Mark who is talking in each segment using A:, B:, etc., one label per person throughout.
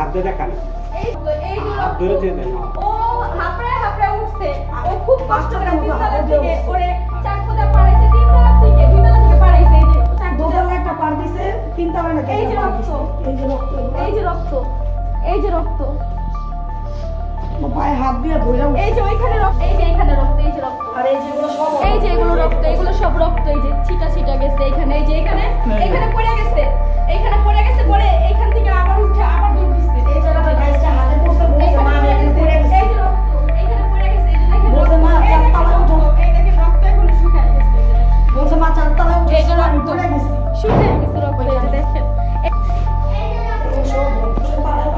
A: হাত দিয়ে দেখান
B: এই
A: হাত ধরে দিয়ে দেন
B: ও হাঁপড়ায় উঠছে ও খুব কষ্ট করে তিনতলা থেকে করে চাকুটা পাড়াইছে তিনতলা থেকে দুইতলা থেকে পাড়াইছে এই যে
C: দোতলা একটা পার দিছে তিনতলা না
B: এই যে রক্ত
C: এই যে রক্ত
B: এই যে রক্ত এই যে রক্ত
C: পায়ে হাত দিয়ে ধরে
B: এই যে ওইখানে রক্ত এই যে এখানে রক্ত এই যে রক্ত
C: আর এই যেগুলো সব
B: এই যে এগুলো রক্ত এগুলো সব রক্ত এই যে ছিটা ছিটা গেছে এখানে এই যে এখানে এখানে পড়ে গেছে এইখানে পড়ে গেছে পরে এইখান থেকে আবার উঠে আবার দৌড় দিচ্ছে
C: এই জায়গাটা গাইসটা হাতে পড়ছে বলছে মা আমি এখানে পড়ে গেছি
B: এই যে রক্ত এইখানে পড়ে গেছে এই যে দেখেন
C: বলছে মা চারতলা উঠো
B: এই দেখেন রক্ত এখনো শুকায় গেছে এই যে দেখেন
C: বলছে মা চারতলা উঠো
B: এই যে
C: আমি
B: রক্ত
C: পড়ে গেছি
B: শুকায় গেছে রক্ত এই যে দেখেন
C: সব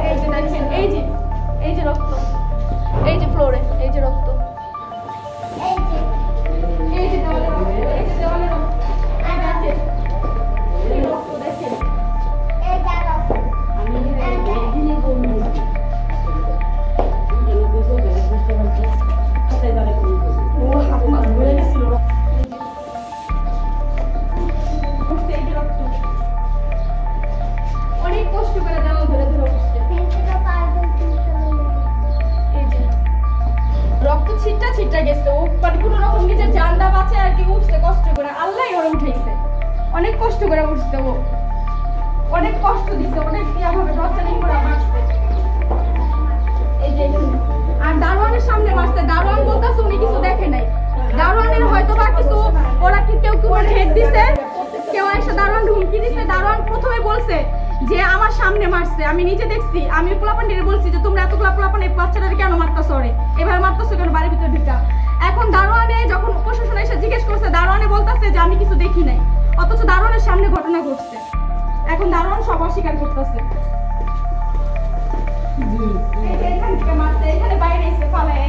B: এই যে দেখেন এই যে রক্ত এই যে ফ্লোরে এই যে রক্ত এই যে দেওয়ালে রক্ত এই যে দেওয়ালে রক্ত এই দেখেন এই রক্ত দেখেন
C: ওর হাত মা ধরে গেছিল
B: এই যে রক্ত অনেক কষ্ট করে দেওয়া ধরে ধরে উঠছে এই যে রক্ত ছিটা ছিটা গেছে ও মানে কোনো রকম নিজের জানটা বাঁচে আর কি উঠছে কষ্ট করে আল্লাহই ওরে উঠাইছে অনেক কষ্ট করে উঠছে ও অনেক কষ্ট দিছে অনেক ভাবে টর্চারিং করে মারছে এই যে আর দারোয়ানের সামনে মারছে দারোয়ান বলতাছে উনি কিছু দেখে নাই দারোয়ানের হয়তো বা কিছু ওরা কি কেউ ঠেট দিছে কেউ এসে দারোয়ান হুমকি দিছে দারোয়ান প্রথমে বলছে যে আমার সামনে মারছে আমি নিজে দেখছি আমি পোলাপানিরে বলছি যে তোমরা এতগুলা পোলাপান এই বাচ্চাটারে কেন মারতাছো রে এভাবে মারতাছো কেন বাড়ির ভিতরে ঢুকা এখন দারোয়ানে যখন প্রশাসন এসে জিজ্ঞেস করছে দারোয়ানে বলতাছে যে আমি কিছু দেখি নাই অথচ দারোয়ানের সামনে ঘটনা ঘটছে এখন দারোয়ান সব অস্বীকার করতেছে এইখান থেকে মারছে এখানে বাইরে এসে ফালায়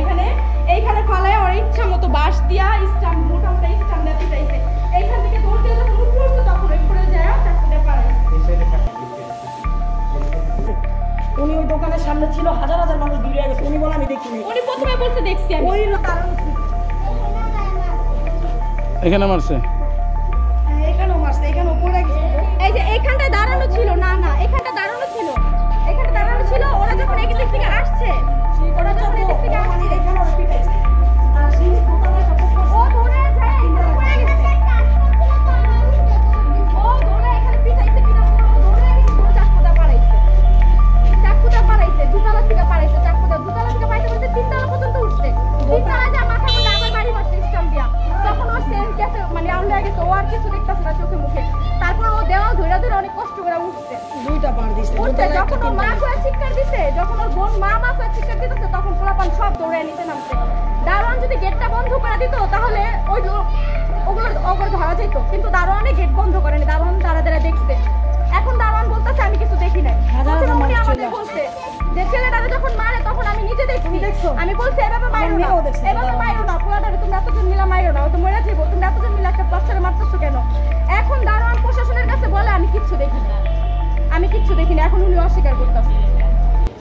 B: এইখানে ফালায় ওর ইচ্ছা মতো বাঁশ দিয়া স্টাম্প মোটামুটি স্টাম্প দিয়ে পিটাইছে এইখান থেকে দৌড় দিয়ে যখন উঠছে তখন উপরে যায় চাকরিটা পাড়াইছে
C: উনি ওই দোকানের সামনে ছিল হাজার হাজার মানুষ ভিড় হয়ে গেছে উনি বলে আমি দেখিনি
B: উনি প্রথমে বলছে দেখছি আমি
C: ওই কারণ
D: এখানে মারছে
C: এখানেও মারছে এখানেও পড়ে গেছে
B: এই যে এইখানটা দাঁড়ানো ছিল না এখানটা দাঁড়ানো ছিল ওরা যখন এই দিক থেকে আসছে ওরা যখন এই দিক থেকে আসছে
C: এখানে ওরা পিটাইছে আর সেই দোকানের কাছে
B: ও দৌড়ে যায় এখানে পড়ে গেছে ও দৌড়ে এখানে পিটাইছে ও দৌড়ে গেছে পুরো চাকুটা পাড়াইছে দুতলা থেকে পাড়াইছে চাকুটা দুতলা থেকে পাইতে বলতে তিনতলা পর্যন্ত উঠছে তিনতলা যা মাথা মধ্যে আবার বাড়ি মারছে স্টাম্প দিয়া তখন ওর সেন্স গেছে মানে আউল হয়ে গেছে ও আর কিছু দেখতেছে না চোখে মুখে তারপর ও দেওয়াল ধরে ধরে অনেক কষ্ট করে উঠছে
C: দুইটা পার দিছে
B: উঠছে যখন ওর মা কয়ে চিৎকার দিছে যখন ওর বোন মা কয়ে চিৎকার দিতেছে তখন পোলাপান সব দৌড়ে নিচে নামছে দারোয়ান যদি গেটটা বন্ধ করে দিত তাহলে ওগুলো ধরা যেত কিন্তু দারোয়ানে গেট বন্ধ করেনি দারোয়ান দাঁড়া দেখছে এখন দারোয়ান বলতেছে আমি কিছু দেখি নাই উনি আমাদের বলছে যে ছেলেটারে যখন মারে তখন আমি নিজে দেখছি আমি বলছি এভাবে মাইরো না পোলাটারে তুমি এতজন মিলা মাইরো না ও তো মরে যাবো তুমি এতজন মিলা একটা বাচ্চারে মারতেছো কেন এখন দারোয়ান প্রশাসনের কাছে বলে আমি কিচ্ছু দেখিনি এখন উনি অস্বীকার করতেছে